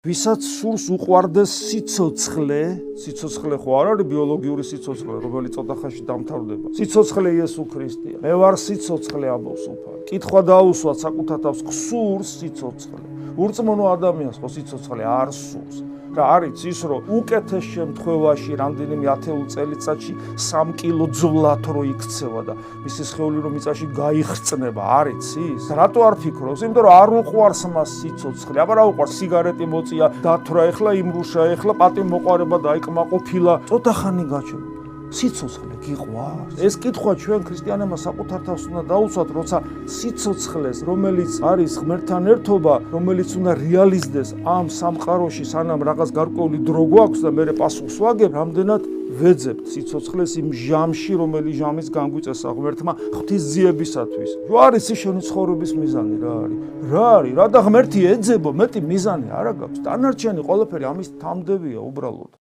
ვისაც სურს უყვარდეს სიცოცხლე, სიცოცხლე ხო არ არის ბიოლოგიური სიცოცხლე, რომელიც ოთახაში დამთავრდება. სიცოცხლე იესო ქრისტეა. მე ვარ სიცოცხლე ამბობს უფალი. კითხვა დაუსვათ საკუთარ თავს, გსურს სიცოცხლე. ურწმუნო ადამიანს ხო სიცოცხლე არ სურს. რა არის ის რომ უკეთეს შემთხვევაში რამდენიმე ათეულ წელიწადში 3 კილო ძვლად რო იქცევა და მისი სხეული რომ მიწაში გაიხრწნება, არის ის? რატო არ ფიქრობს? იმიტომ რომ არ უყვარს მას სიცოცხლე. აბა რა უყვარს? სიგარეტი მოწია, დათვრა, ეხლა იმრუშა, ეხლა პატიმოყარება დაიკმაყოფილა. ცოტა ხანი გაჩვენა. სიცოცხლე გიყვარს? ეს კითხვა ჩვენ ქრისტიანებმა საკუთარ თავს უნდა დაუსვათ, როცა სიცოცხლეს, რომელიც არის ღმერთთან ერთობა, რომელიც უნდა რეალიზდეს ამ სამყაროში, სანამ რაღაც გარკვეული დრო გვაქვს და მე პასუხს ვაგებ, რამდენად ვეძებთ სიცოცხლეს იმ ჟამში, რომელიც ჟამის განგვიწესა ღმერთმა ღვთისძიებისათვის. რა არის ის შენი ცხოვრების მიზანი რა არის? რა არის? რა და ღმერთი ეძებო, მეტი მიზანი არა გაქვს. დანარჩენი ყველაფერი ამის თამდებია უბრალოდ.